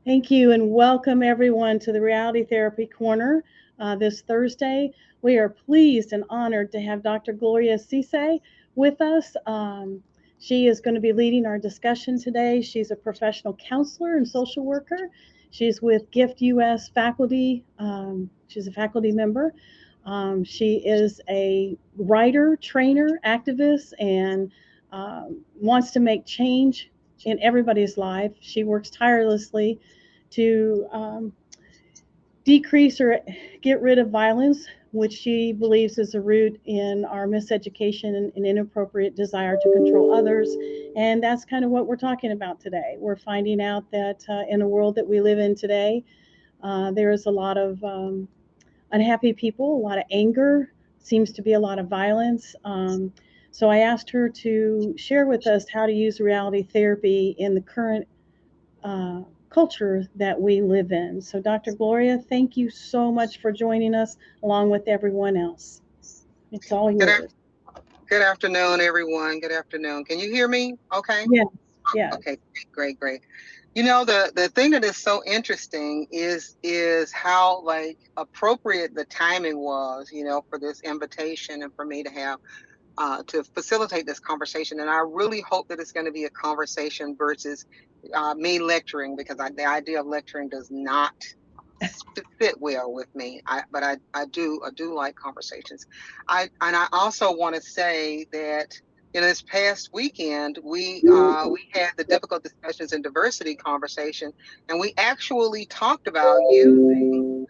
Thank you, and welcome everyone to the Reality Therapy Corner this Thursday. We are pleased and honored to have Dr. Gloria Cisse with us. She is going to be leading our discussion today. She's a professional counselor and social worker. She's with Gift US faculty. She's a faculty member. She is a writer, trainer, activist, and wants to make change in everybody's life. She works tirelessly to decrease or get rid of violence, which she believes is a root in our miseducation and inappropriate desire to control others. And that's kind of what we're talking about today. We're finding out that in the world that we live in today, there is a lot of unhappy people, a lot of anger, seems to be a lot of violence. So I asked her to share with us how to use reality therapy in the current culture that we live in. So, Dr. Gloria, thank you so much for joining us along with everyone else. It's all Good, yours. good afternoon, everyone. Good afternoon. Can you hear me? Okay. Yes, yes. Okay. Great, great. You know, the thing that is so interesting is how like appropriate the timing was, for this invitation and for me to have to facilitate this conversation. And I really hope that it's going to be a conversation versus me lecturing, because the idea of lecturing does not fit well with me. But I do like conversations. I also want to say that this past weekend we had the difficult discussions and diversity conversation, and we actually talked about using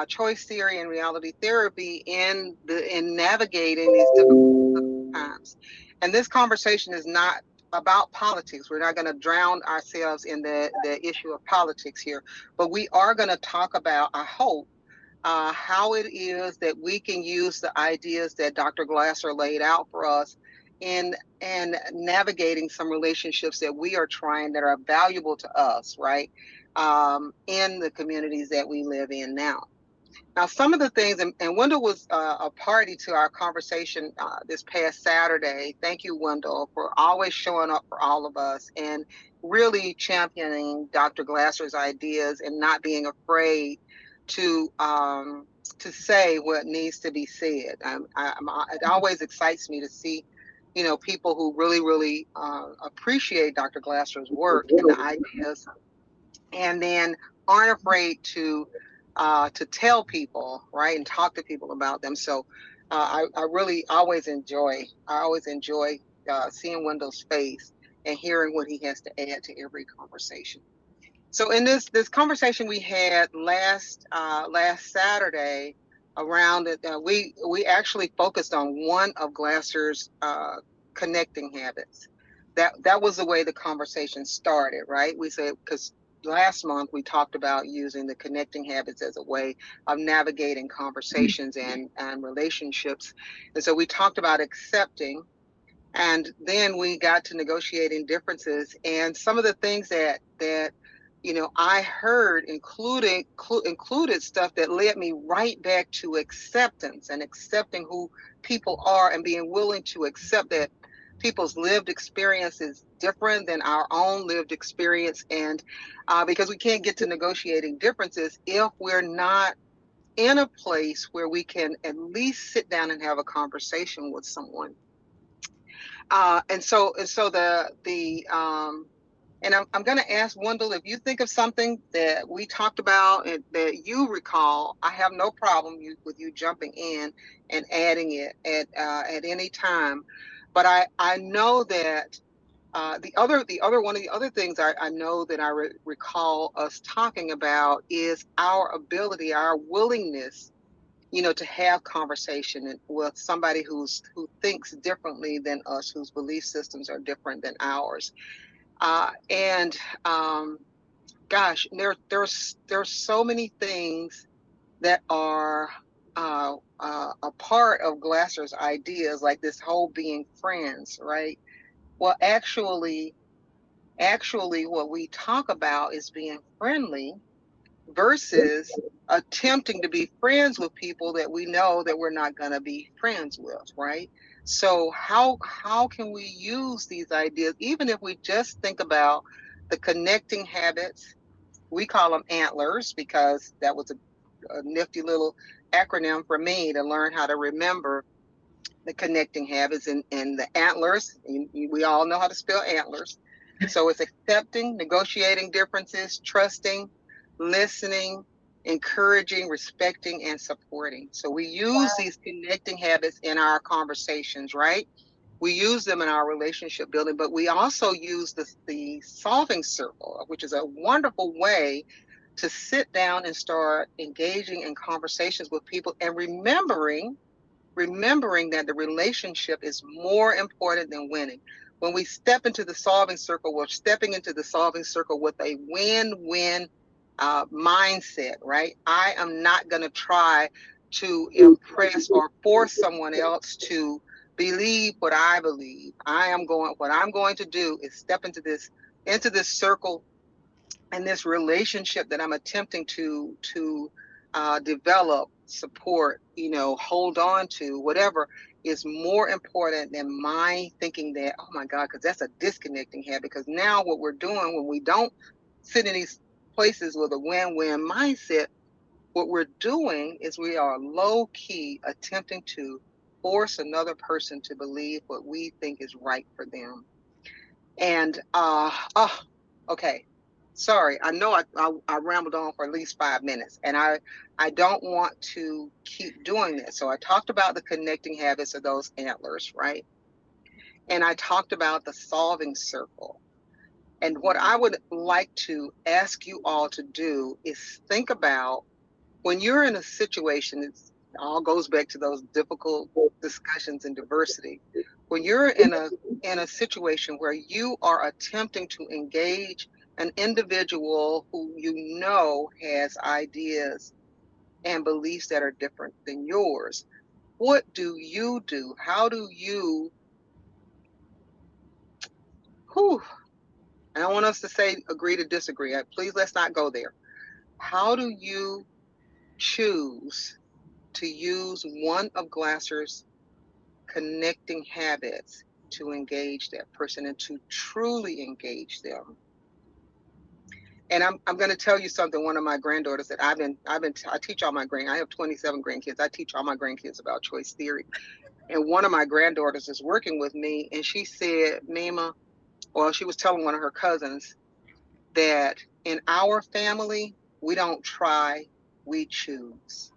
choice theory and reality therapy in navigating these difficult times. And this conversation is not about politics. We're not going to drown ourselves in the issue of politics here, but we are going to talk about, I hope, how it is that we can use the ideas that Dr. Glasser laid out for us in and navigating some relationships that we are trying that are valuable to us, right? In the communities that we live in now. Now, some of the things, and Wendell was a party to our conversation this past Saturday. Thank you, Wendell, for always showing up for all of us and really championing Dr. Glasser's ideas and not being afraid to um, to say what needs to be said. It always excites me to see, people who really, really appreciate Dr. Glasser's work and the ideas, and then aren't afraid to tell people, right, and talk to people about them. So I really always enjoy seeing Wendell's face and hearing what he has to add to every conversation. So in this conversation we had last Saturday around it, we actually focused on one of Glasser's connecting habits. That was the way the conversation started, right? We said, because last month we talked about using the connecting habits as a way of navigating conversations and relationships. And so we talked about accepting, and then we got to negotiating differences, and some of the things that I heard included stuff that led me right back to acceptance and accepting who people are and being willing to accept that people's lived experience is different than our own lived experience. And because we can't get to negotiating differences if we're not in a place where we can at least sit down and have a conversation with someone. And so I'm going to ask Wendell, if you think of something that we talked about and that you recall. I have no problem with you jumping in and adding it at any time. But I know that the other one of the other things I know that I recall us talking about is our ability, our willingness, to have conversation with somebody who thinks differently than us, whose belief systems are different than ours. And gosh, there's so many things that are a part of Glasser's ideas, like this whole being friends, right? Well, actually, what we talk about is being friendly versus attempting to be friends with people that we know that we're not going to be friends with, right? So how can we use these ideas, even if we just think about the connecting habits, we call them antlers because that was a nifty little acronym for me to learn how to remember the connecting habits and the antlers. We all know how to spell antlers. So it's accepting, negotiating differences, trusting, listening, encouraging, respecting, and supporting. So we use these connecting habits in our conversations, right? We use them in our relationship building, but we also use the solving circle, which is a wonderful way to sit down and start engaging in conversations with people and remembering that the relationship is more important than winning. When we step into the solving circle, we're stepping into the solving circle with a win-win mindset, right? I am not going to try to impress or force someone else to believe what I believe. What I'm going to do is step into this circle and this relationship that I'm attempting to develop, support, hold on to, whatever is more important than my thinking that, oh my God, because that's a disconnecting habit. Because now what we're doing when we don't sit in these places with a win-win mindset, what we're doing is we are low key attempting to force another person to believe what we think is right for them. And okay. Sorry, I know I rambled on for at least 5 minutes, and I don't want to keep doing this. So I talked about the connecting habits of those antlers, right? And I talked about the solving circle. And what I would like to ask you all to do is think about when you're in a situation, it all goes back to those difficult discussions in diversity. When you're in a situation where you are attempting to engage an individual who you know has ideas and beliefs that are different than yours, what do you do? How do you, whew, I don't want us to say agree to disagree. Please, let's not go there. How do you choose to use one of Glasser's connecting habits to engage that person and to truly engage them? And I'm going to tell you something. One of my granddaughters that I teach all my I have 27 grandkids. I teach all my grandkids about choice theory. And one of my granddaughters is working with me, and she said, Mima, well, she was telling one of her cousins that in our family, we don't try, we choose.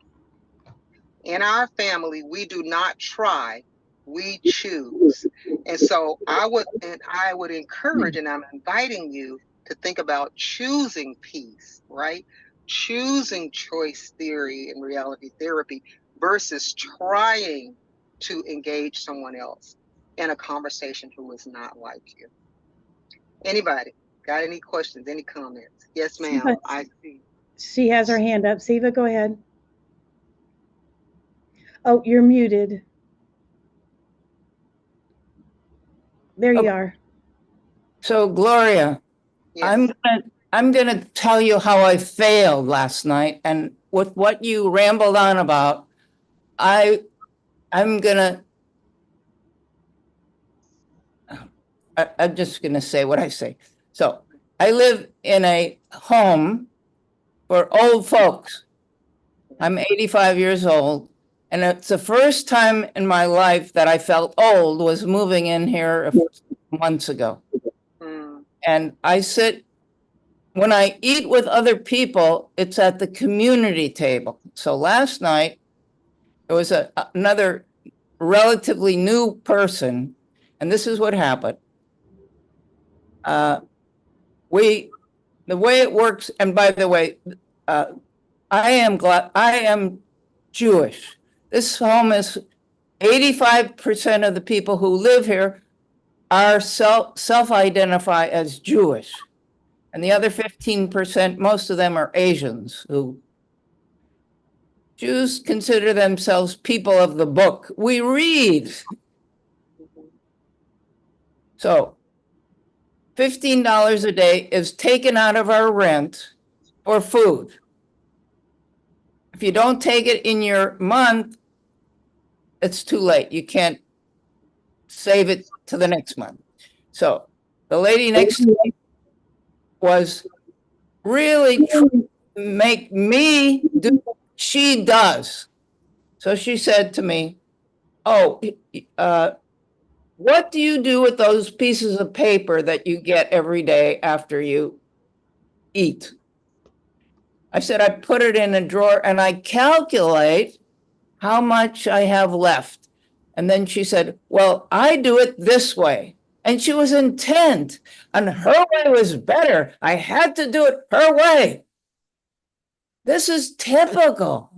In our family, we do not try, we choose. And so I would encourage, and I'm inviting you to think about choosing peace, right? Choosing choice theory and reality therapy versus trying to engage someone else in a conversation who is not like you. Anybody got any questions, any comments? Yes, ma'am. I see. She has her hand up. Siva, go ahead. Oh, you're muted. There you Okay, are. so Gloria, Yes. I'm gonna tell you how I failed last night, and with what you rambled on about, I I'm gonna I'm just gonna say what I say. So I live in a home for old folks. I'm 85 years old, and it's the first time in my life that I felt old was moving in here months ago. Mm. And I sit when I eat with other people, it's at the community table. So last night, there was another relatively new person, and this is what happened. Uh, we, the way it works, and by the way, uh, I am Jewish. This home is 85% of the people who live here are self-identify as Jewish. And the other 15%, most of them are Asians who Jews consider themselves people of the book. We read. Mhm. So $15 a day is taken out of our rent for food. If you don't take it in your month, it's too late. You can't save it to the next month. So the lady next to me was really make me do what she does. So she said to me, oh, what do you do with those pieces of paper that you get every day after you eat? I said, I put it in a drawer and I calculate how much I have left. And then she said, well, I do it this way. And she was intent, and her way was better. I had to do it her way. This is typical,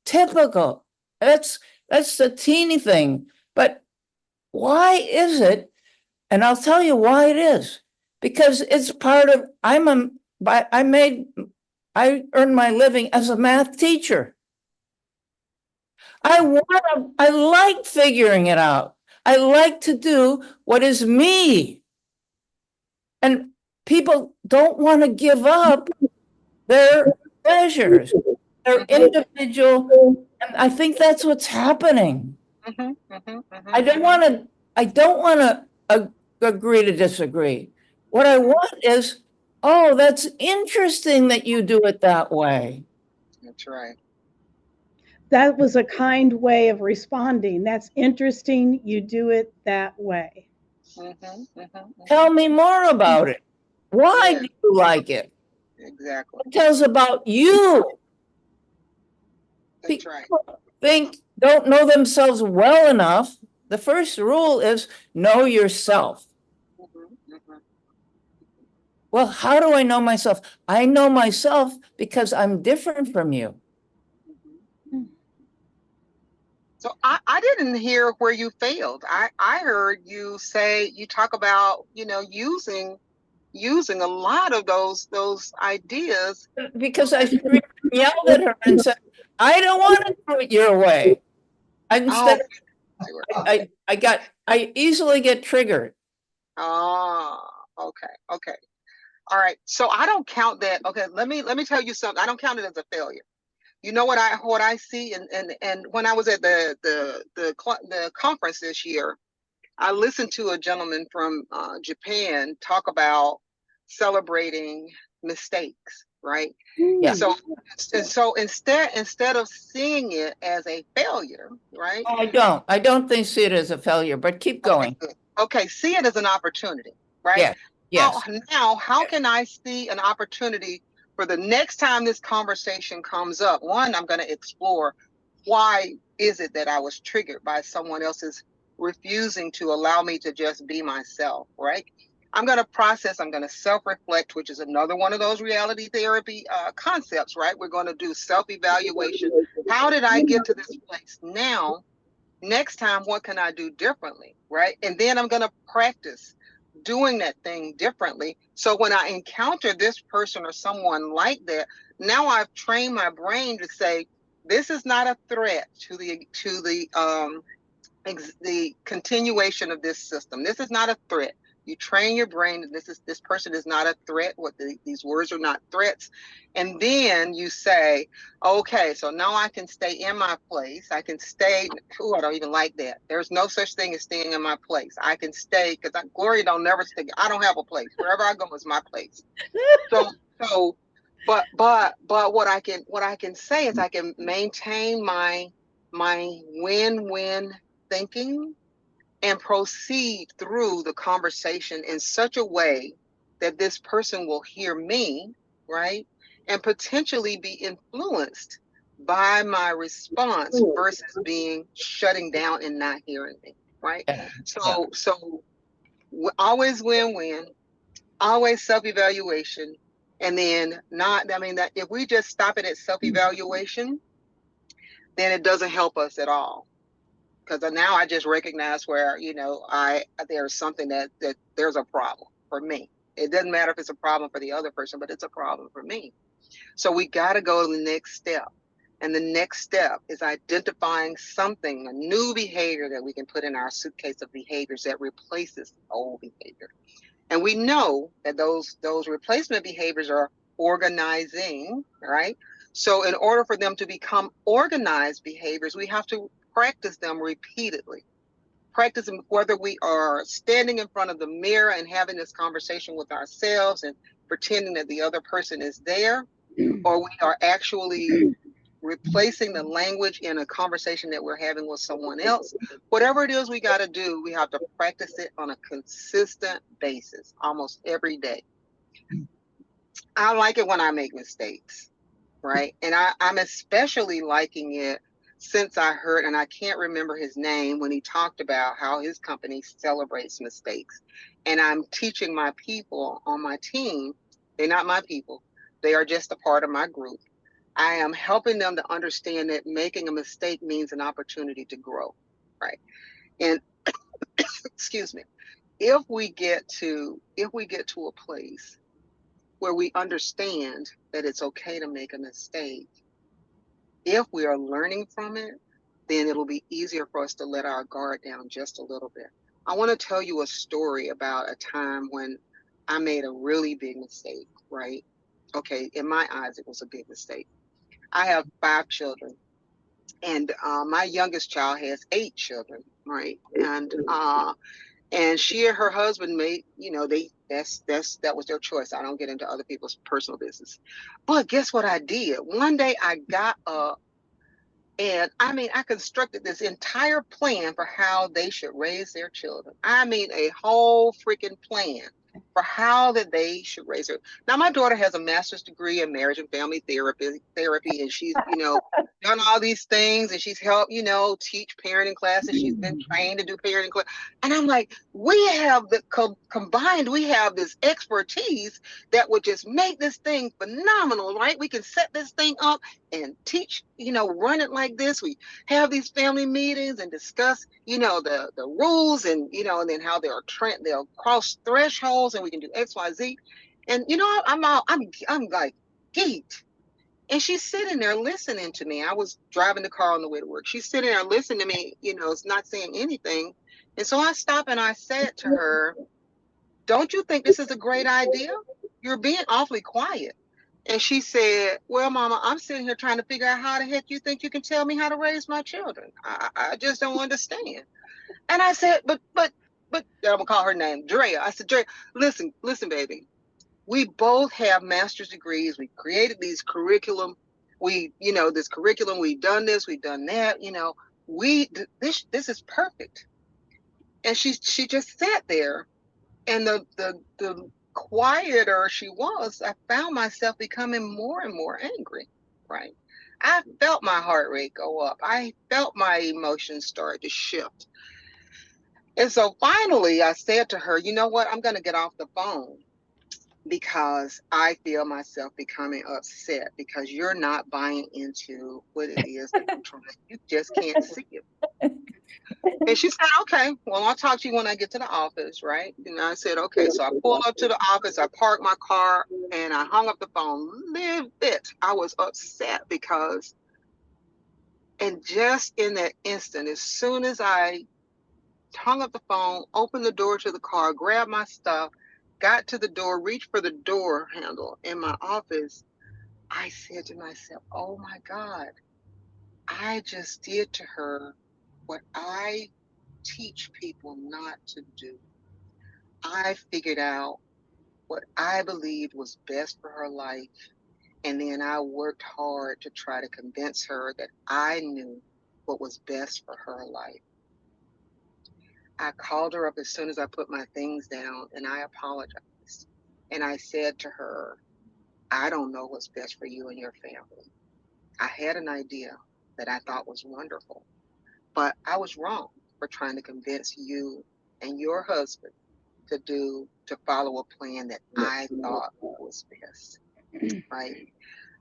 typical. That's the teeny thing. But why is it? And I'll tell you why it is. Because it's part of, I earned my living as a math teacher. I like figuring it out. I like to do what is me. And people don't want to give up their pleasures, their individual. And I think that's what's happening. I don't want to agree to disagree. What I want is, oh, that's interesting that you do it that way. That's right. That was a kind way of responding. That's interesting. You do it that way. Tell me more about it. Why Yeah, do you like it? exactly. It tells about you. That's right. People don't know themselves well enough. The first rule is know yourself. Well, how do I know myself? I know myself because I'm different from you. So I didn't hear where you failed. I heard you say, you talk about, using a lot of those ideas. Because I yelled at her and said, I don't want to do it your way. Instead, I easily get triggered. Oh, okay. All right. So I don't count that. Okay, let me tell you something. I don't count it as a failure. You know what I see, and when I was at the conference this year, I listened to a gentleman from Japan talk about celebrating mistakes, right? Yeah. So instead of seeing it as a failure, right? I don't think see it as a failure, but keep going. Okay, see it as an opportunity, right? Yeah. Yes. Now, how can I see an opportunity for the next time this conversation comes up? One, I'm going to explore why is it that I was triggered by someone else's refusing to allow me to just be myself, right? I'm going to process, I'm going to self-reflect, which is another one of those reality therapy concepts, right? We're going to do self-evaluation. How did I get to this place? Now, next time, what can I do differently, right? And then I'm going to practice doing that thing differently. So when I encounter this person or someone like that, now I've trained my brain to say, this is not a threat to the continuation of this system. This is not a threat. You train your brain that this person is not a threat. These words are not threats. And then you say, okay, so now I can stay in my place. I can stay. I don't even like that. There's no such thing as staying in my place. I can stay because Gloria don't never stay. I don't have a place. Wherever I go is my place. But what I can say is I can maintain my win-win thinking and proceed through the conversation in such a way that this person will hear me, right? And potentially be influenced by my response versus being shutting down and not hearing me, right? Yeah. So always win-win, always self-evaluation, and then that if we just stop it at self-evaluation, then it doesn't help us at all. Because now I just recognize where there's something that there's a problem for me. It doesn't matter if it's a problem for the other person, but it's a problem for me. So we got to go to the next step. And the next step is identifying something, a new behavior that we can put in our suitcase of behaviors that replaces old behavior. And we know that those replacement behaviors are organizing, right? So in order for them to become organized behaviors, we have to practice them repeatedly. practicing, whether we are standing in front of the mirror and having this conversation with ourselves and pretending that the other person is there, or we are actually replacing the language in a conversation that we're having with someone else. Whatever it is we got to do, we have to practice it on a consistent basis, almost every day. I like it when I make mistakes, right? And I'm especially liking it since I heard, and I can't remember his name, when he talked about how his company celebrates mistakes. And I'm teaching my people on my team, they're not my people, they are just a part of my group. I am helping them to understand that making a mistake means an opportunity to grow, right? And excuse me, if we get to a place where we understand that it's okay to make a mistake, if we are learning from it, then it'll be easier for us to let our guard down just a little bit. I want to tell you a story about a time when I made a really big mistake, right? Okay, in my eyes, it was a big mistake. I have 5 children, and my youngest child has 8 children, right? And she and her husband made, that was their choice. I don't get into other people's personal business. But guess what I did? One day I got up, and I mean, I constructed this entire plan for how they should raise their children. I mean, a whole freaking plan for how that they should raise her. Now, my daughter has a master's degree in marriage and family therapy, and she's, done all these things, and she's helped, teach parenting classes. She's been trained to do parenting classes. And I'm like, we have the combined, we have this expertise that would just make this thing phenomenal, right? We can set this thing up and teach, run it like this. We have these family meetings and discuss, the rules, and and then how they'll cross thresholds, and we can do X, Y, Z. And I'm like geeked. And she's sitting there listening to me. I was driving the car on the way to work. She's sitting there listening to me, it's not saying anything. And so I stopped and I said to her, "Don't you think this is a great idea? You're being awfully quiet." And she said, "Well, Mama, I'm sitting here trying to figure out how the heck you think you can tell me how to raise my children. I just don't understand." And I said, but, I'm gonna call her name, Drea. I said, "Drea, listen, baby. We both have master's degrees. We created these curriculum. This curriculum. We've done this. We've done that. This is perfect." And she just sat there, and the quieter she was, I found myself becoming more and more angry, right? I felt my heart rate go up. I felt my emotions start to shift. And so finally I said to her, "You know what? I'm going to get off the phone because I feel myself becoming upset because you're not buying into what it is that you're trying. You just can't see it." And she said, "Okay, well, I'll talk to you when I get to the office," right? And I said, "Okay." So I pulled up to the office, I parked my car, and I hung up the phone. Live it. I was upset because, and just in that instant, as soon as I hung up the phone, opened the door to the car, grabbed my stuff, got to the door, reached for the door handle in my office, I said to myself, "Oh my God, I just did to her what I teach people not to do." I figured out what I believed was best for her life. And then I worked hard to try to convince her that I knew what was best for her life. I called her up as soon as I put my things down, and I apologized. And I said to her, "I don't know what's best for you and your family. I had an idea that I thought was wonderful, but I was wrong for trying to convince you and your husband to follow a plan that I thought was best," right?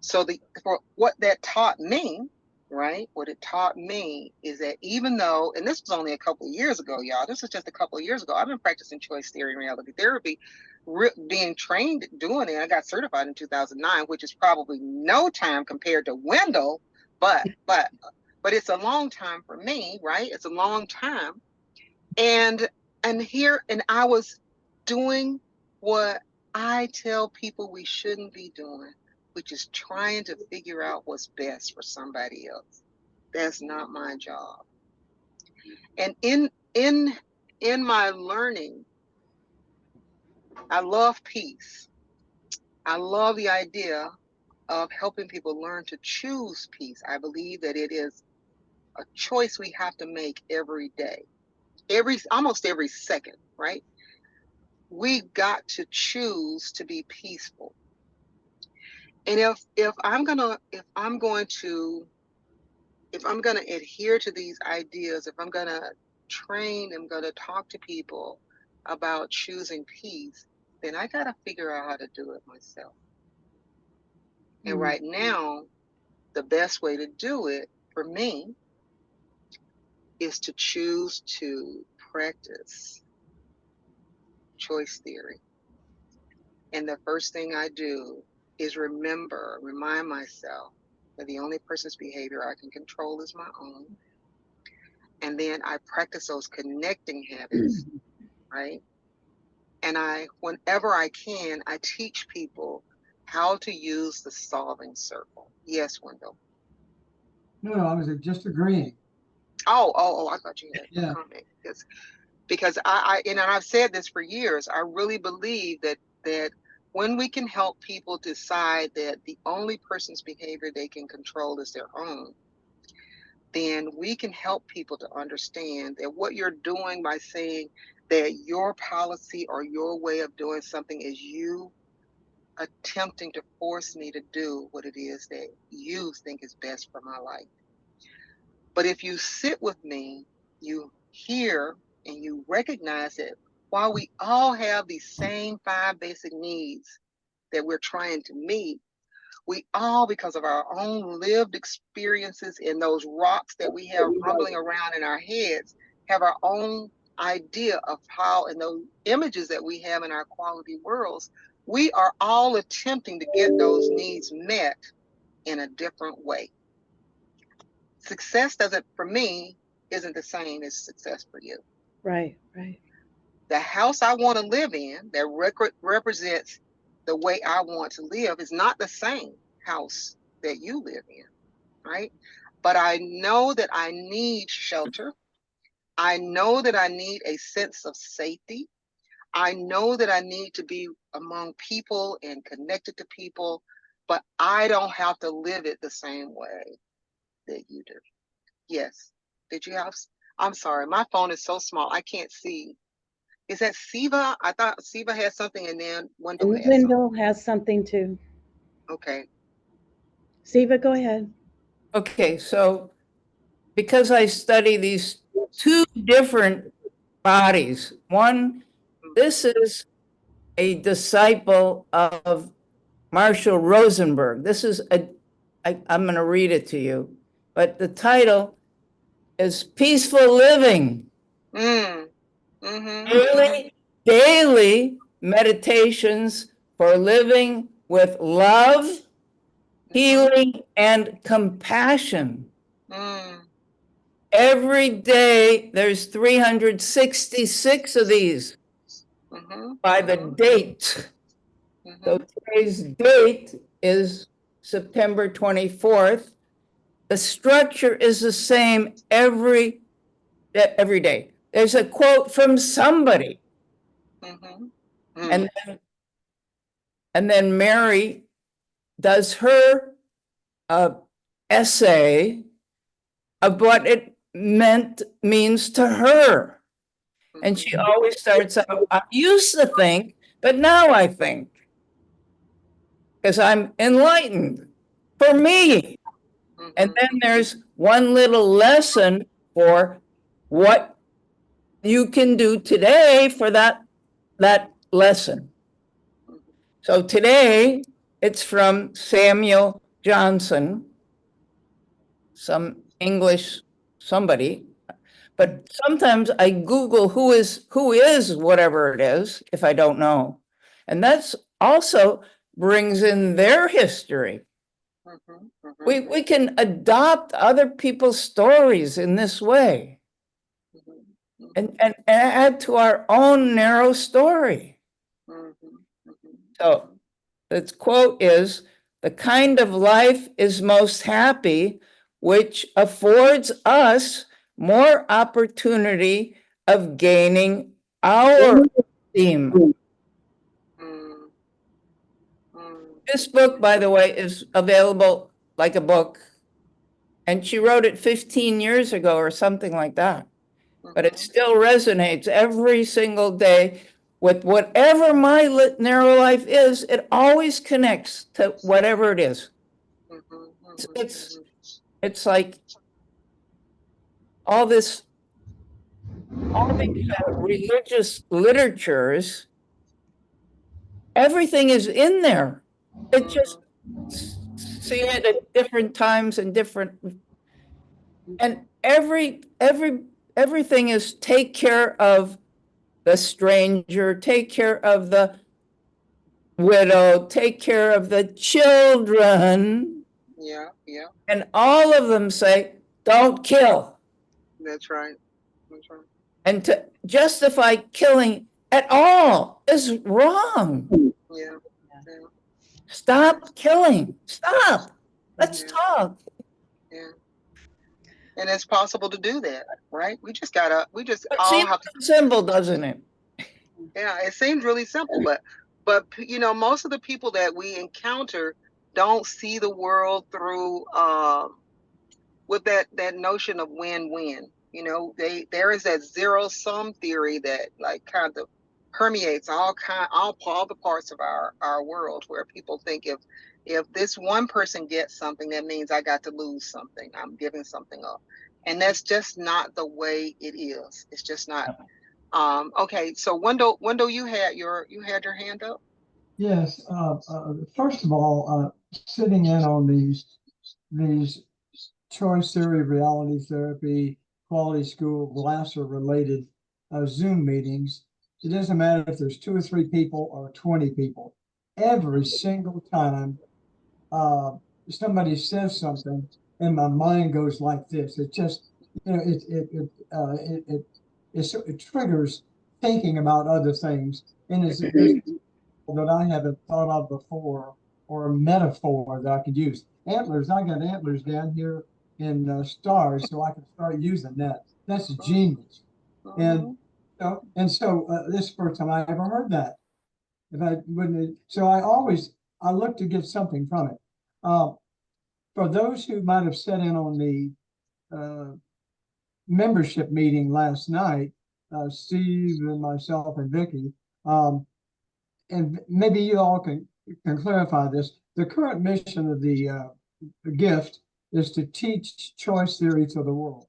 So for what that taught me, right? What it taught me is that even though, and this was only a couple of years ago, y'all, this was just a couple of years ago. I've been practicing choice theory and reality therapy, being trained doing it. I got certified in 2009, which is probably no time compared to Wendell, but it's a long time for me, right? It's a long time. And I was doing what I tell people we shouldn't be doing, which is trying to figure out what's best for somebody else. That's not my job. And in my learning, I love peace. I love the idea of helping people learn to choose peace. I believe that it is a choice we have to make every day, almost every second, right? We got to choose to be peaceful. And if I'm going to adhere to these ideas, if I'm gonna I'm gonna talk to people about choosing peace, then I gotta figure out how to do it myself. And right now, the best way to do it for me is to choose to practice choice theory. And the first thing I do is remind myself that the only person's behavior I can control is my own. And then I practice those connecting habits, right? And whenever I can, I teach people how to use the solving circle. Yes, Wendell. No, I was just agreeing. Oh, I thought you had a comment. Yes. Because and I've said this for years, I really believe that when we can help people decide that the only person's behavior they can control is their own, then we can help people to understand that what you're doing by saying that your policy or your way of doing something is you attempting to force me to do what it is that you think is best for my life. But if you sit with me, you hear and you recognize that while we all have these same 5 basic needs that we're trying to meet, we all, because of our own lived experiences and those rocks that we have rumbling around in our heads, have our own idea of how, and those images that we have in our quality worlds, we are all attempting to get those needs met in a different way. Success for me, isn't the same as success for you. Right, right. The house I want to live in that represents the way I want to live is not the same house that you live in, right? But I know that I need shelter. I know that I need a sense of safety. I know that I need to be among people and connected to people, but I don't have to live it the same way that you do. Yes. Did you have? I'm sorry, my phone is so small, I can't see. Is that Siva? I thought Siva had something and then Wendell And had something. Wendell has something too. Okay. Siva, go ahead. Okay, so because I study these 2 different bodies, one, this is a disciple of Marshall Rosenberg. This is I'm going to read it to you, but the title is Peaceful Living. Mm. Mm-hmm. Daily meditations for living with love, healing, and compassion. Every day, there's 366 of these by the date. So today's date is September 24th. The structure is the same every day. There's a quote from somebody. And then Mary does her essay of what it means to her. And she always starts out, I used to think, but now I think. Because I'm enlightened for me. And then there's one little lesson for what you can do today for that lesson. So today it's from Samuel Johnson, some English somebody, but sometimes I Google who is whatever it is if I don't know. And that's also brings in their history. We can adopt other people's stories in this way and add to our own narrow story. So the quote is, the kind of life is most happy, which affords us more opportunity of gaining our esteem. Mm, mm, This book, by the way, is available like a book. And she wrote it 15 years ago or something like that. But it mhm, still resonates every single day with whatever my narrow life is. It always connects to whatever it is. mhm, It's, mhm, it's, mhm. it's like all this, all these religious literatures, everything is in there. It just see it at different times and different, and everything is take care of the stranger, take care of the widow, take care of the children, Yeah, yeah, and all of them say, don't kill. that's right. That's right. And to justify killing at all is wrong. Yeah, yeah, Stop killing. Stop. Let's yeah, talk. yeah. And it's possible to do that, right? We just It all seems have to. simple, doesn't it? Yeah, it seems really simple, but you know, most of the people that we encounter don't see the world through with that notion of win-win. You know, there is that zero sum theory that like kind of permeates all the parts of our world, where people think if this one person gets something, that means I got to lose something. I'm giving something up. And that's just not the way it is. It's just not. Okay, so Wendell, you had your hand up. Yes. First of all, sitting in on these choice theory, reality therapy, quality school, Glasser related Zoom meetings. It doesn't matter if there's 2 or 3 people or 20 people. Every single time uh, somebody says something, and my mind goes like this. It just, it triggers thinking about other things, and there's that I haven't thought of before, or a metaphor that I could use. Antlers, I got antlers down here in stars, so I can start using that. That's genius. And Mhm. this is the first time I ever heard that. If I wouldn't, so I look to get something from it. Uh, for those who might have sat in on the uh, membership meeting last night, Steve and myself and Vicky, and maybe you all can clarify this. The current mission of the gift is to teach choice theory to the world.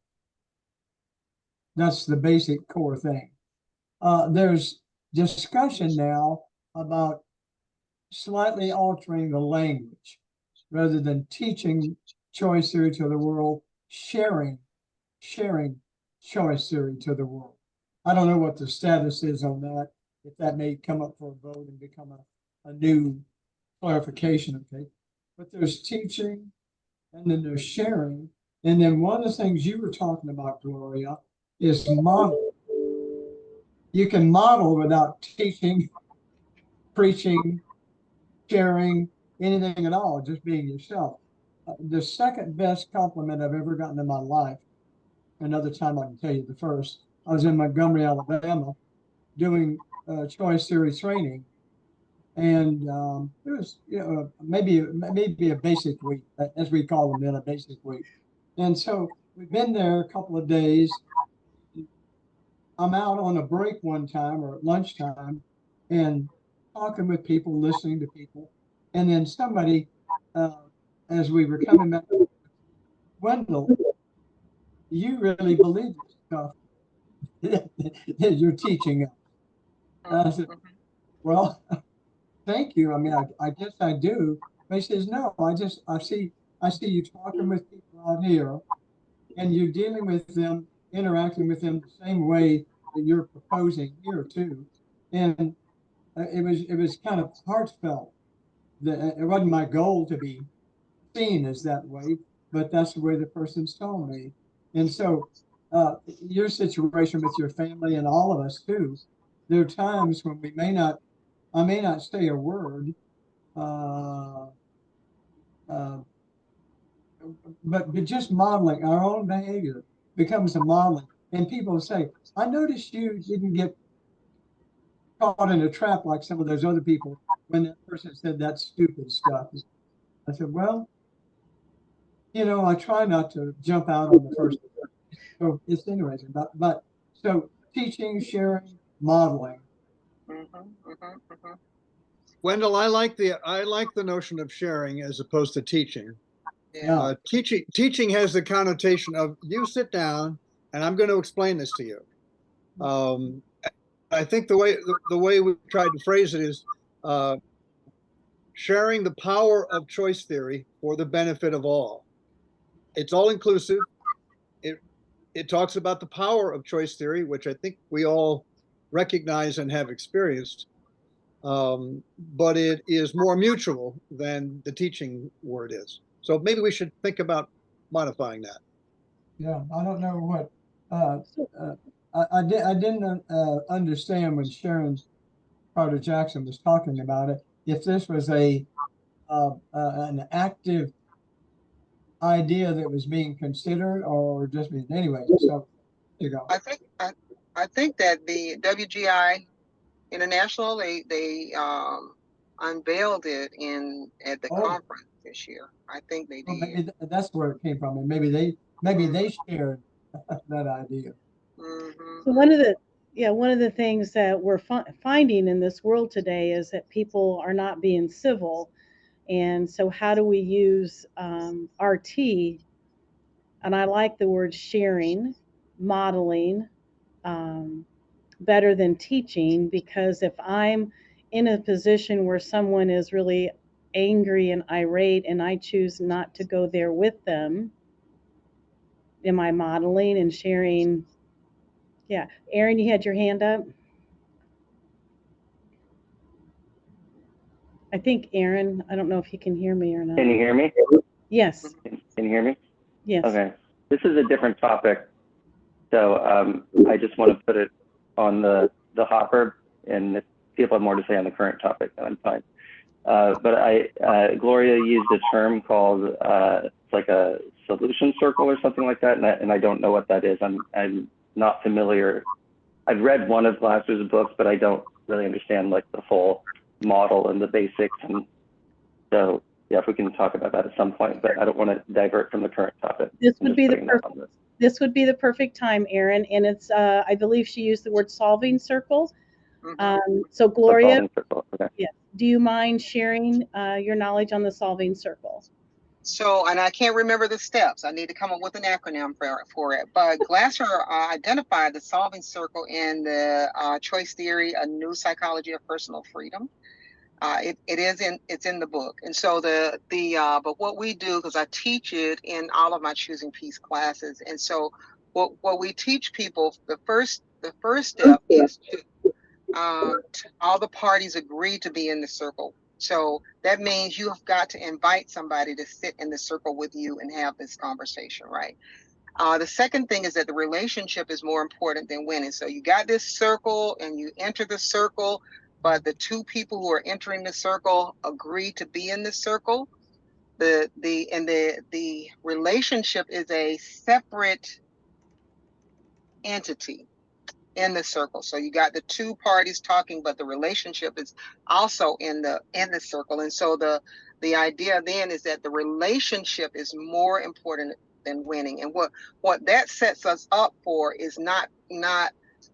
That's the basic core thing. There's discussion now about slightly altering the language rather than teaching choice theory to the world, sharing choice theory to the world. I don't know what the status is on that, if that may come up for a vote and become a new clarification of things. But there's teaching and then there's sharing. And then one of the things you were talking about, Gloria, is model. You can model without teaching, preaching, sharing, anything at all, just being yourself. The second best compliment I've ever gotten in my life, another time I can tell you the first, I was in Montgomery, Alabama, doing choice theory training. And it was, maybe a basic week, as we call them then, a basic week. And so we've been there a couple of days. I'm out on a break one time or at lunchtime and talking with people, listening to people. And then somebody, uh, as we were coming back, Wendell, you really believe this stuff that you're teaching us. I said, Mhm. well, thank you. I mean, I guess I do. But he says, no, I see you talking with people out here and you're dealing with them, interacting with them the same way that you're proposing here too. And it was kind of heartfelt. That it wasn't my goal to be seen as that way, but that's the way the person's told me. And so, your situation with your family and all of us too, there are times when I may not say a word, uh, uh, but just modeling our own behavior becomes a modeling. And people say, I noticed you didn't get caught in a trap like some of those other people when that person said that stupid stuff. I said, well, I try not to jump out on the first. So it's interesting, but so teaching, sharing, modeling. Wendell, I like the notion of sharing as opposed to teaching. Yeah. Teaching has the connotation of you sit down and I'm going to explain this to you. I think the way we tried to phrase it is sharing the power of choice theory for the benefit of all. It's all inclusive. It talks about the power of choice theory, which I think we all recognize and have experienced. But it is more mutual than the teaching word is. So maybe we should think about modifying that. Yeah, I don't know what I didn't understand when Sharon Carter Jackson was talking about it. If this was an active idea that was being considered or just being anyway. So you go. I think that the WGI International they unveiled it at the conference this year. I think they did. Well, maybe that's where it came from, and maybe they shared that idea. So one of the things that we're finding in this world today is that people are not being civil, and so how do we use RT? And I like the word sharing, modeling, better than teaching, because if I'm in a position where someone is really angry and irate and I choose not to go there with them, am I modeling and sharing? Yeah. Aaron, you had your hand up. I think Aaron, I don't know if you can hear me or not. Can you hear me? Yes. Can you hear me? Yes. Okay. This is a different topic. So I just want to put it on the hopper, and if people have more to say on the current topic, then I'm fine. But Gloria used a term called it's like a solution circle or something like that, and I don't know what that is. I'm not familiar. I've read one of Glasser's books, but I don't really understand like the full model and the basics. And so, yeah, if we can talk about that at some point, but I don't want to divert from the current topic. This would be the perfect time, Aaron. And it's, I believe she used the word solving circle. So Gloria, okay. Yeah, do you mind sharing your knowledge on the solving circle? So, and I can't remember the steps. I need to come up with an acronym for it. But Glasser identified the solving circle in the choice theory, a new psychology of personal freedom. It's in the book. And so but what we do, because I teach it in all of my Choosing Peace classes. And so what we teach people, the first step is to all the parties agree to be in the circle. So that means you have got to invite somebody to sit in the circle with you and have this conversation, right? The second thing is that the relationship is more important than winning. So you got this circle and you enter the circle, but the two people who are entering the circle agree to be in the circle. The relationship is a separate entity in the circle. So you got the two parties talking, but the relationship is also in the circle. And so the idea then is that the relationship is more important than winning. And what that sets us up for is not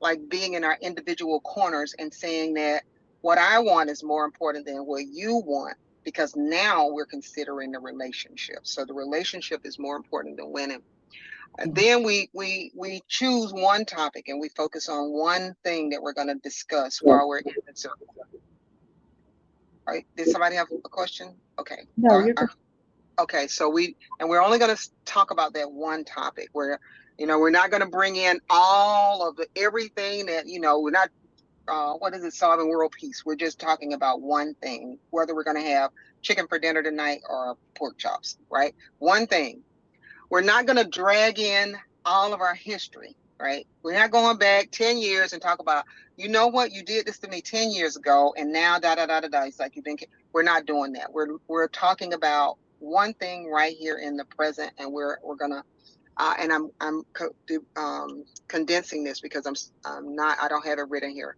like being in our individual corners and saying that what I want is more important than what you want, because now we're considering the relationship. So the relationship is more important than winning. And then we choose one topic and we focus on one thing that we're going to discuss while we're in the circle. All right. Did somebody have a question? Okay. No, you're good. Okay. So we're only going to talk about that one topic where, we're not going to bring in all of everything that, we're not, what is it, solving world peace. We're just talking about one thing, whether we're going to have chicken for dinner tonight or pork chops, right? One thing. We're not going to drag in all of our history, right? We're not going back 10 years and talk about, you know what, you did this to me 10 years ago and now da da da da da. It's like we're not doing that. We're talking about one thing right here in the present, and we're gonna and condensing this because I don't have it written here.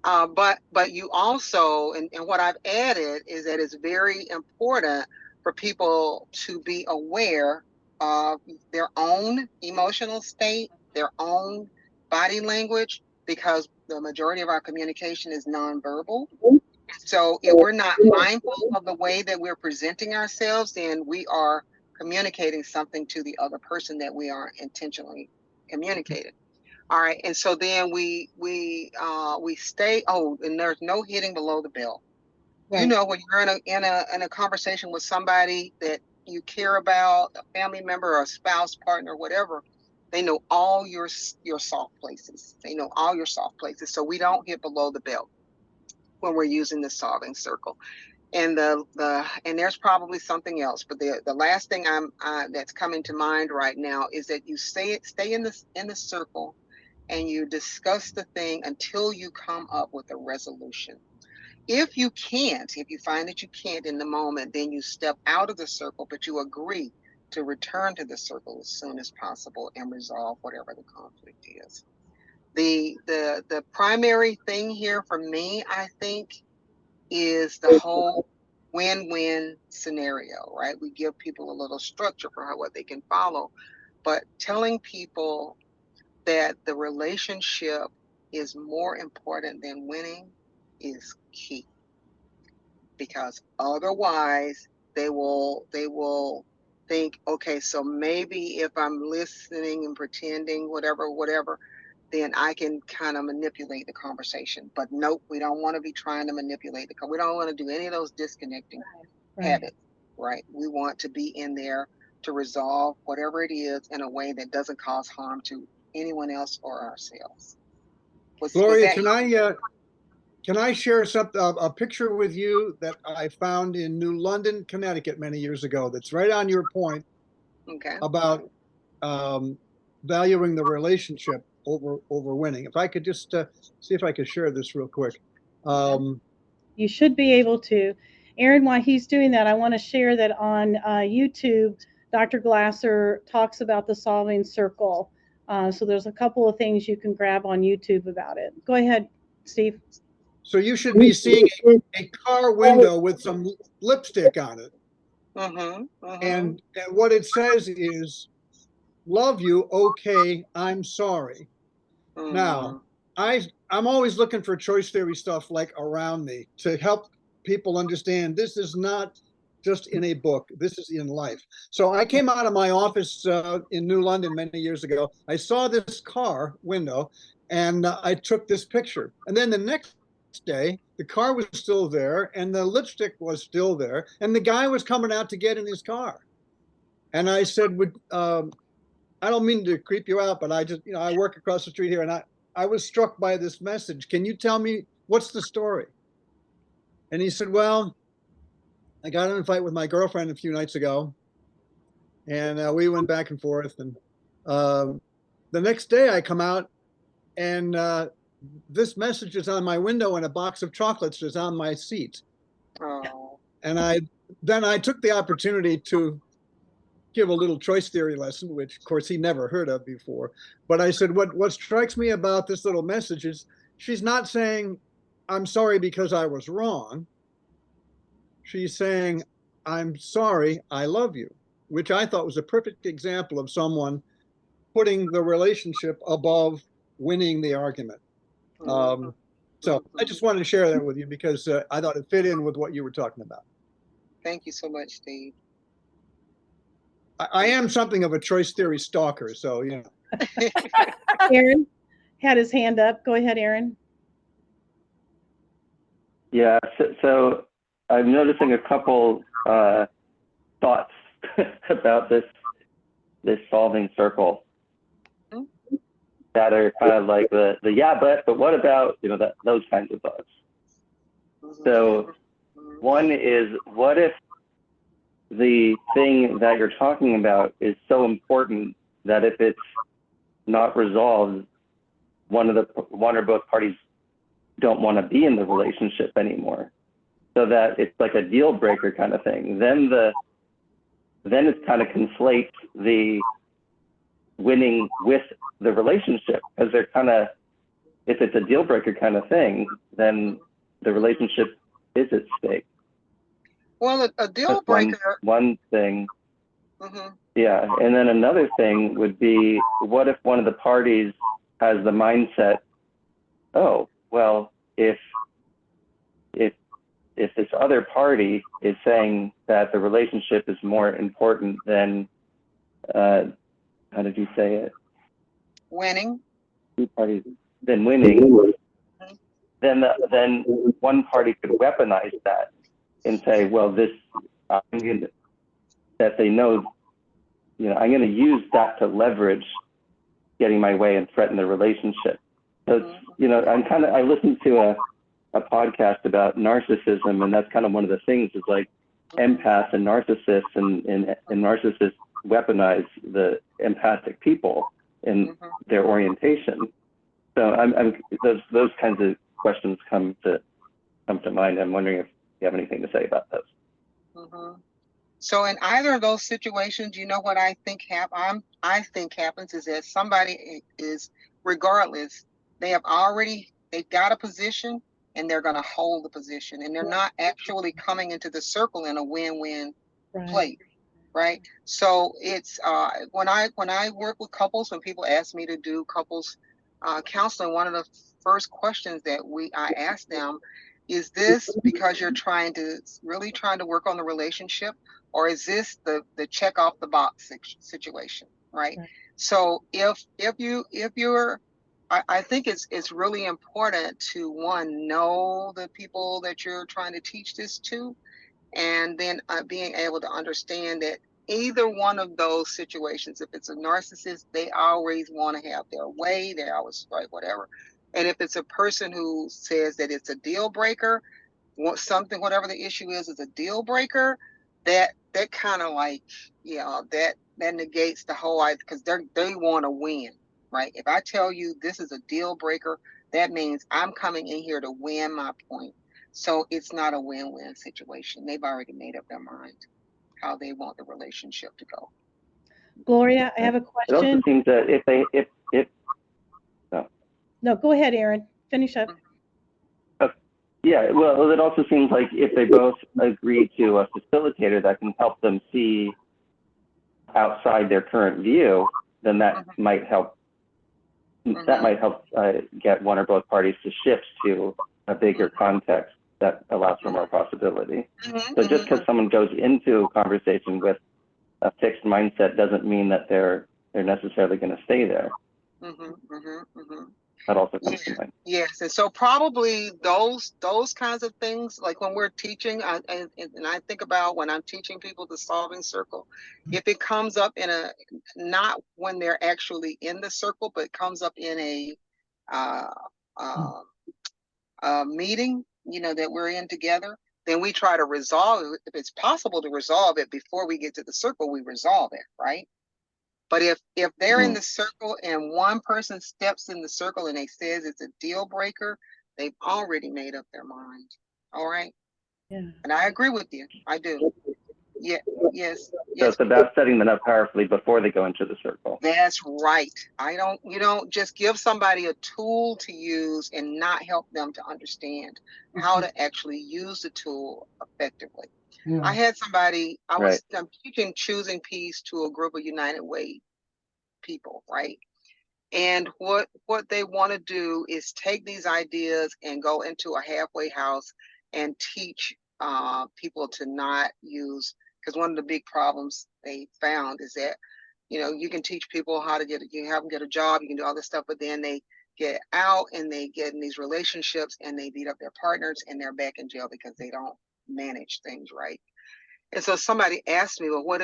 But you also, and what I've added is that it's very important for people to be aware of their own emotional state, their own body language, because the majority of our communication is nonverbal. So if we're not mindful of the way that we're presenting ourselves, then we are communicating something to the other person that we aren't intentionally communicating. All right, and so then we stay. Oh, and there's no hitting below the belt. Right. You know, when you're in a conversation with somebody that you care about, a family member or a spouse, partner, whatever, they know all your soft places. They know all your soft places. So we don't hit below the belt when we're using the solving circle. And and there's probably something else, but the last thing that's coming to mind right now is that you stay in the circle, and you discuss the thing until you come up with a resolution. If you find that you can't in the moment, then you step out of the circle, but you agree to return to the circle as soon as possible and resolve whatever the conflict is. The primary thing here for me, I think, is the whole win-win scenario, right? We give people a little structure for what they can follow, but telling people that the relationship is more important than winning is key, because otherwise they will think, okay, so maybe if I'm listening and pretending whatever, then I can kind of manipulate the conversation. But nope, we don't want to be trying to manipulate we don't want to do any of those disconnecting habits, right? We want to be in there to resolve whatever it is in a way that doesn't cause harm to anyone else or ourselves. Gloria, can I share a picture with you that I found in New London, Connecticut many years ago that's right on your point about valuing the relationship over winning. If I could just see if I could share this real quick. You should be able to. Aaron, while he's doing that, I want to share that on YouTube, Dr. Glasser talks about the solving circle. So there's a couple of things you can grab on YouTube about it. Go ahead, Steve. So you should be seeing a car window with some lipstick on it. And what it says is, love you, okay, I'm sorry. Now, I'm always looking for choice theory stuff like around me to help people understand this is not just in a book, this is in life. So I came out of my office in New London many years ago. I saw this car window and I took this picture. And then the next day, the car was still there and the lipstick was still there. And the guy was coming out to get in his car. And I said, I don't mean to creep you out, but I just, I work across the street here and I was struck by this message. Can you tell me what's the story? And he said, well, I got in a fight with my girlfriend a few nights ago and we went back and forth. And the next day I come out and this message is on my window and a box of chocolates is on my seat. Oh. And then I took the opportunity to give a little choice theory lesson, which of course he never heard of before. But I said, what strikes me about this little message is she's not saying, I'm sorry because I was wrong. She's saying, I'm sorry, I love you, which I thought was a perfect example of someone putting the relationship above winning the argument. So I just wanted to share that with you because I thought it fit in with what you were talking about. Thank you so much, Steve. I am something of a choice theory stalker, so, Aaron had his hand up. Go ahead, Aaron. Yeah, so I'm noticing a couple thoughts about this solving circle that are kind of like the yeah, but what about, those kinds of thoughts. So one is, what if the thing that you're talking about is so important that if it's not resolved, one or both parties don't want to be in the relationship anymore, so that it's like a deal breaker kind of thing. Then it kind of conflates the winning with the relationship, because they're kind of, if it's a deal breaker kind of thing, then the relationship is at stake. Well, a deal That's breaker. one thing. Mm-hmm. Yeah, and then another thing would be, what if one of the parties has the mindset, oh, well, if this other party is saying that the relationship is more important than, how did you say it? Winning. Two parties, than winning, then one party could weaponize that and say, well, that they know, I'm going to use that to leverage getting my way and threaten the relationship. So it's, I listened to a podcast about narcissism, and that's kind of one of the things is like empaths and narcissists and narcissists weaponize the empathic people in their orientation. So those kinds of questions come to mind. I'm wondering if you have anything to say about those. Mm-hmm. So in either of those situations, what I think happens is that somebody is, regardless, they've got a position and they're going to hold the position, and they're not actually coming into the circle in a win-win play, right? So it's when I work with couples, when people ask me to do couples counseling, one of the first questions that I ask them is, this because you're really trying to work on the relationship, or is this the check off the box situation, right? So if you're, I think it's really important to, one, know the people that you're trying to teach this to, and then being able to understand that either one of those situations, if it's a narcissist, they always want to have their way, they always right, whatever. And if it's a person who says that it's a deal breaker, whatever the issue is a deal breaker, that kind of like, that negates the whole idea, because they want to win, right? If I tell you this is a deal breaker, that means I'm coming in here to win my point. So it's not a win-win situation. They've already made up their mind how they want the relationship to go. Gloria, I have a question. It also seems that No, go ahead, Aaron. Finish up. Yeah, well, it also seems like if they both agree to a facilitator that can help them see outside their current view, then that might help. That might help get one or both parties to shift to a bigger context that allows for more possibility. So just because someone goes into a conversation with a fixed mindset doesn't mean that they're necessarily going to stay there. That also comes to mind. Yes, and so probably those kinds of things, like when we're teaching, and I think about when I'm teaching people the solving circle, if it comes up not when they're actually in the circle, but it comes up in a meeting, that we're in together, then we try to resolve it. If it's possible to resolve it before we get to the circle, we resolve it, right? But if they're in the circle and one person steps in the circle and they says it's a deal breaker, they've already made up their mind. All right. Yeah. And I agree with you. I do. Yeah. Yes. So it's about setting them up powerfully before they go into the circle. That's right. You don't just give somebody a tool to use and not help them to understand how to actually use the tool effectively. Yeah. I had somebody, I'm teaching choosing peace to a group of United Way people, right? And what they want to do is take these ideas and go into a halfway house and teach people to not use, because one of the big problems they found is that, you can teach people how to you have them get a job, you can do all this stuff, but then they get out and they get in these relationships and they beat up their partners and they're back in jail because they don't manage things right. And so somebody asked me, well,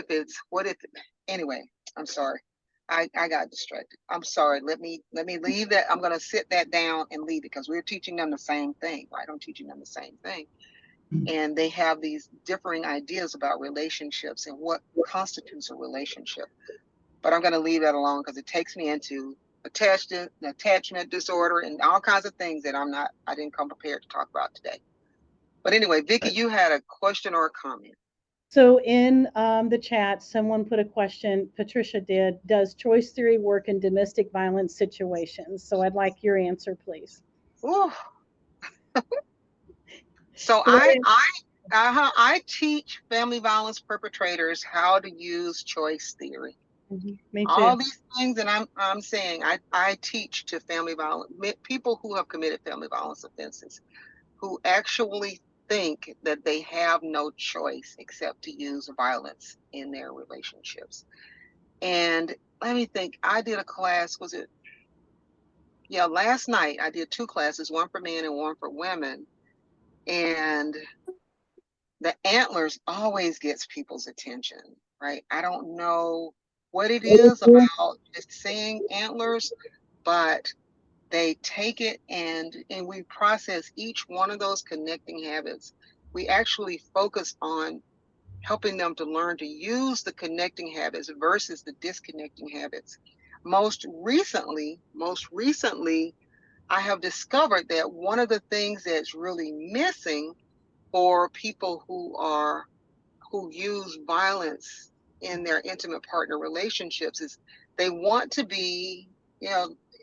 anyway, I'm sorry. I got distracted. I'm sorry. Let me leave that. I'm going to sit that down and leave it, because we're teaching them the same thing, right? I'm teaching them the same thing. And they have these differing ideas about relationships and what constitutes a relationship. But I'm going to leave that alone, because it takes me into attachment disorder and all kinds of things that I didn't come prepared to talk about today. But anyway, Vicki, you had a question or a comment. So in the chat, someone put a question, Patricia did, does choice theory work in domestic violence situations? So I'd like your answer, please. Ooh. So Gloria, I teach family violence perpetrators how to use choice theory. me too. All these things that I'm saying, I teach to family violence people who have committed family violence offenses, who actually think that they have no choice except to use violence in their relationships. And let me think, I did a class, last night I did 2 classes, one for men and one for women. And the antlers always gets people's attention, right? I don't know what it is about just saying antlers, but they take it and we process each one of those connecting habits. We actually focus on helping them to learn to use the connecting habits versus the disconnecting habits. Most recently, I have discovered that one of the things that's really missing for people who use violence in their intimate partner relationships is they want to be,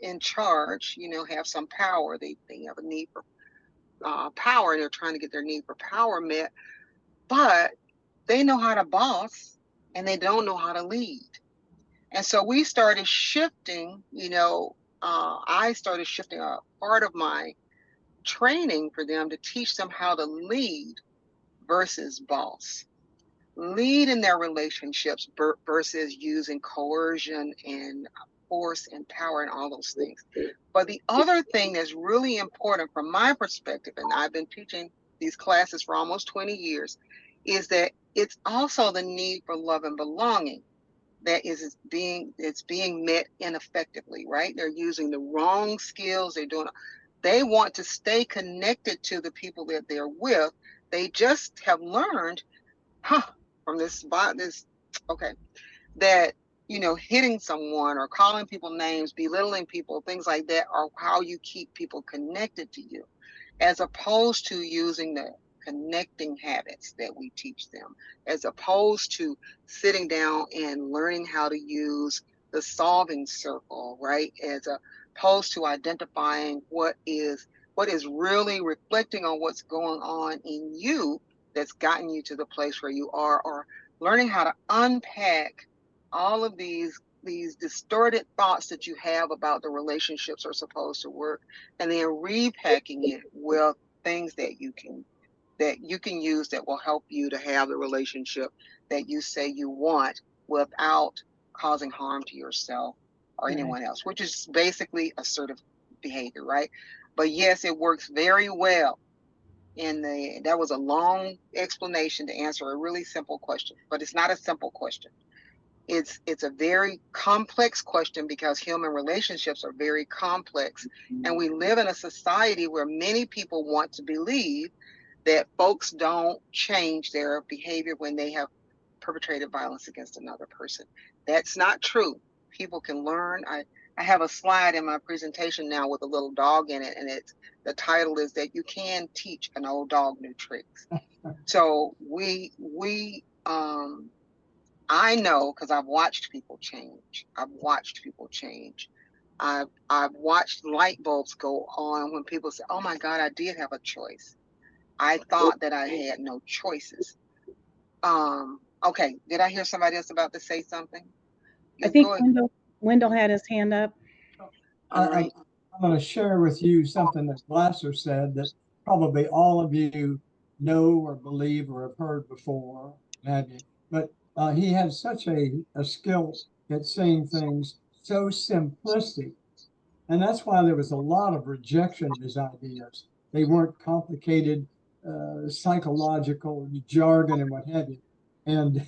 in charge, have some power. They have a need for power, and they're trying to get their need for power met, but they know how to boss and they don't know how to lead. And so we started shifting, I started shifting a part of my training for them to teach them how to lead versus boss. Lead in their relationships versus using coercion and force and power and all those things. But the other thing that's really important from my perspective, and I've been teaching these classes for almost 20 years, is that it's also the need for love and belonging that it's being met ineffectively, right? They're using the wrong skills. They want to stay connected to the people that they're with. They just have learned, from this, okay, that, hitting someone or calling people names, belittling people, things like that are how you keep people connected to you, as opposed to using the connecting habits that we teach them, as opposed to sitting down and learning how to use the solving circle, right? As opposed to identifying what is really reflecting on what's going on in you that's gotten you to the place where you are, or learning how to unpack all of these distorted thoughts that you have about the relationships are supposed to work, and then repacking it with things that you can use that will help you to have the relationship that you say you want without causing harm to yourself or anyone else, which is basically assertive behavior, right? But yes, it works very well. That was a long explanation to answer a really simple question, but it's not a simple question. It's a very complex question because human relationships are very complex, and we live in a society where many people want to believe that folks don't change their behavior when they have perpetrated violence against another person. That's not true. People can learn. I have a slide in my presentation now with a little dog in it, and the title is that you can teach an old dog new tricks. So I know, because I've watched people change. I've watched light bulbs go on when people say, "Oh my God, I did have a choice. I thought that I had no choices." Okay, did I hear somebody else about to say something? I think Go ahead. Wendell had his hand up. I'm going to share with you something that Glasser said that probably all of you know or believe or have heard before, but he had such a skill at saying things so simplistic. And that's why there was a lot of rejection of his ideas. They weren't complicated psychological jargon and what have you. And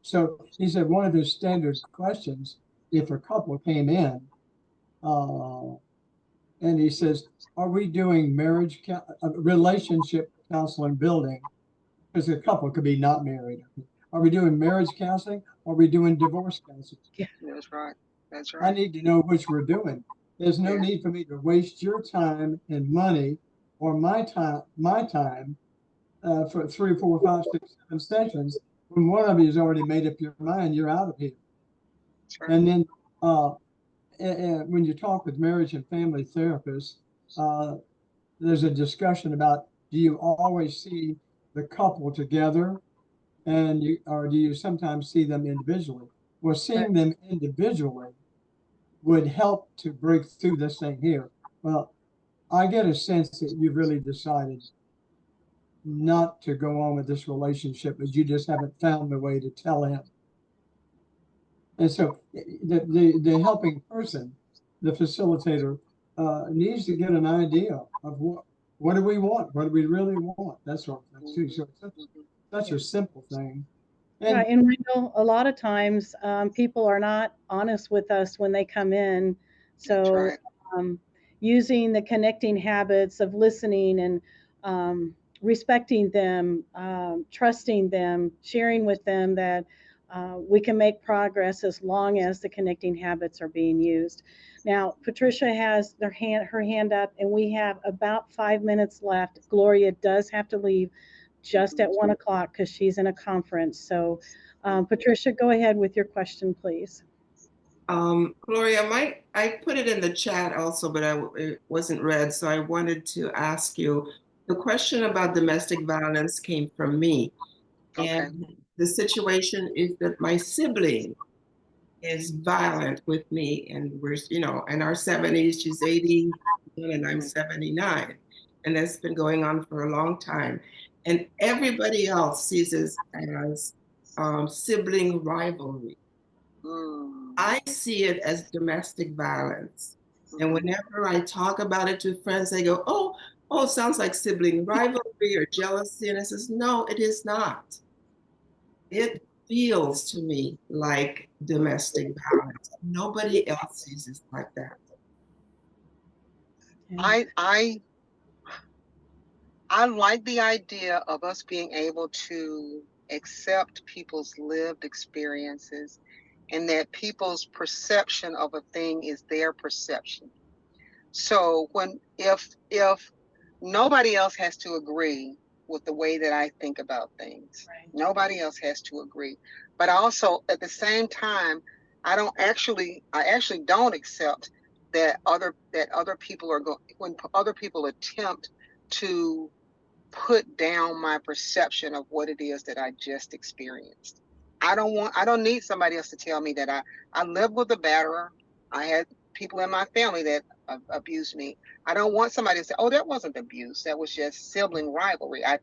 so he said one of his standard questions, if a couple came in, and he says, are we doing relationship counseling building? Because a couple could be not married. Are we doing marriage counseling? Or are we doing divorce counseling? Yeah, that's right. I need to know which we're doing. There's no need for me to waste your time and money or my time for 3, 4, 5, 6, 7 sessions when one of you has already made up your mind, you're out of here. That's right. And then when you talk with marriage and family therapists, there's a discussion about, do you always see the couple together, or do you sometimes see them individually? Well, seeing them individually would help to break through this thing here. Well, I get a sense that you've really decided not to go on with this relationship, but you just haven't found the way to tell him. And so the helping person, the facilitator, needs to get an idea of what do we want? What do we really want? That sort of thing too. So it's such a simple thing. And Right, and we know a lot of times people are not honest with us when they come in. That's So right. using the connecting habits of listening and respecting them, trusting them, sharing with them that we can make progress as long as the connecting habits are being used. Now, Patricia has her hand up, and we have about 5 minutes left. Gloria does have to leave just at 1 o'clock because she's in a conference. So, Patricia, go ahead with your question, please. Gloria, I put it in the chat also, but it wasn't read. So I wanted to ask you, the question about domestic violence came from me. Okay. And the situation is that my sibling is violent with me, and we're, in our 70s, she's 80 and I'm 79. And that's been going on for a long time. And everybody else sees it as sibling rivalry. I see it as domestic violence. And whenever I talk about it to friends, they go, oh, it sounds like sibling rivalry or jealousy. And I says, no, it is not. It feels to me like domestic violence. Nobody else sees it like that. I like the idea of us being able to accept people's lived experiences, and that people's perception of a thing is their perception. So if nobody else has to agree with the way that I think about things, Right. Nobody else has to agree. But also at the same time, I actually don't accept that other people when other people attempt to put down my perception of what it is that I just experienced. I don't need somebody else to tell me that I lived with a batterer. I had people in my family that abused me. I don't want somebody to say, "Oh, that wasn't abuse. That was just sibling rivalry." And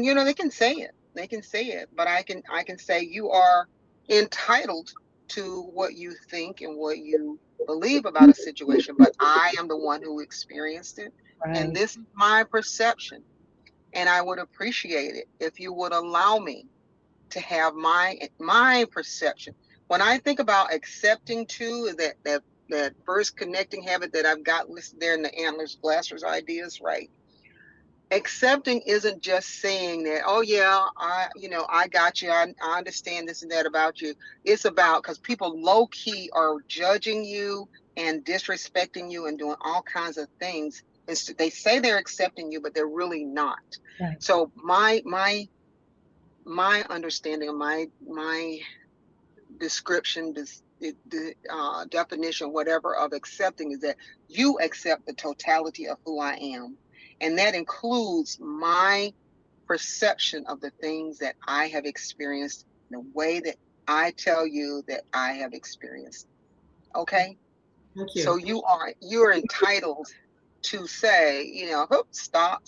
you know, they can say it. They can say it, but I can say you are entitled to what you think and what you believe about a situation, but I am the one who experienced it. Right. And this is my perception. And I would appreciate it if you would allow me to have my perception. When I think about accepting too, that first connecting habit that I've got listed there in the Antlers Glassers ideas, right? Accepting isn't just saying that, oh yeah, I got you, I understand this and that about you. It's about, because people low key are judging you and disrespecting you and doing all kinds of things. They say they're accepting you, but they're really not. Right. So my understanding of my description, the definition, whatever, of accepting is that you accept the totality of who I am, and that includes my perception of the things that I have experienced, the way that I tell you that I have experienced. Okay. Thank you. So you're entitled to say, stop.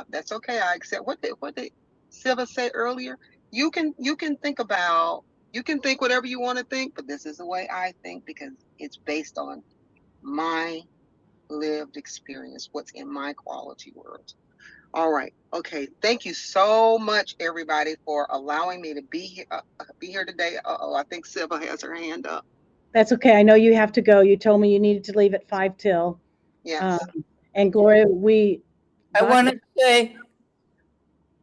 That's okay. I accept. What did Siva say earlier? You can think whatever you want to think, but this is the way I think because it's based on my lived experience, what's in my quality world. All right. Okay. Thank you so much, everybody, for allowing me to be here today. I think Siva has her hand up. That's okay. I know you have to go. You told me you needed to leave at 5 till. Yes. And Gloria, I want to say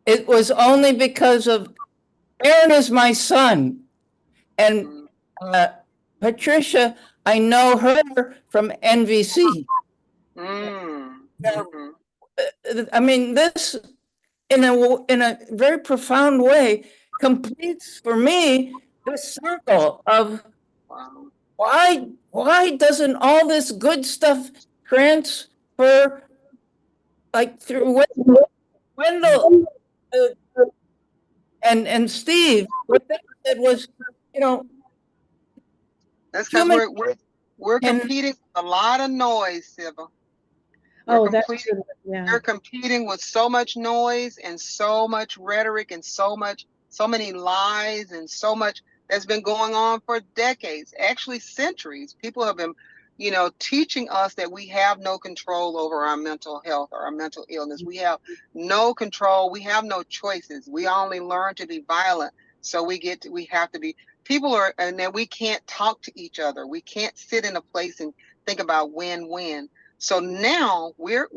it was only because of Aaron is my son. And Patricia, I know her from NVC. I mean, this in a very profound way completes for me the circle of Wow. why doesn't all this good stuff transfer like through Wendell and Steve? What they said was, you know, That's because human we're can competing with a lot of noise, Sybil. We're Oh, that's completing good. Yeah, we're competing with so much noise and so much rhetoric and so many lies and so much that's been going on for decades, actually centuries. People have been, teaching us that we have no control over our mental health or our mental illness. We have no control. We have no choices. We only learn to be violent. So we have to be and then we can't talk to each other. We can't sit in a place and think about win-win. So now we're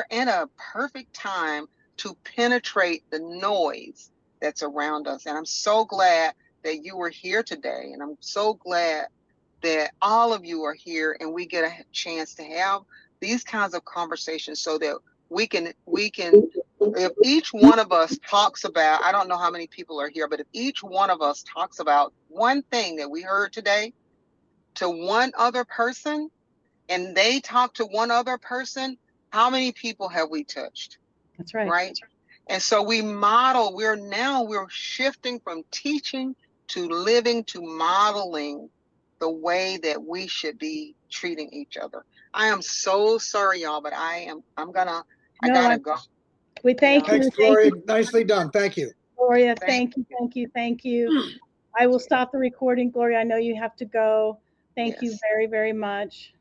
in a perfect time to penetrate the noise that's around us. And I'm so glad that you were here today. And I'm so glad that all of you are here and we get a chance to have these kinds of conversations so that we can if each one of us talks about, I don't know how many people are here, but if each one of us talks about one thing that we heard today to one other person, and they talk to one other person, how many people have we touched? that's right. Right? And so we're shifting from teaching to living to modeling the way that we should be treating each other. I am so sorry, y'all, but I No, gotta go. we thank know. you. Thanks, Thank Gloria. you, Nicely done. Thank you. Gloria. Thank Thank you. I will stop the recording. Gloria, I know you have to go. Thank you Yes. very, very much.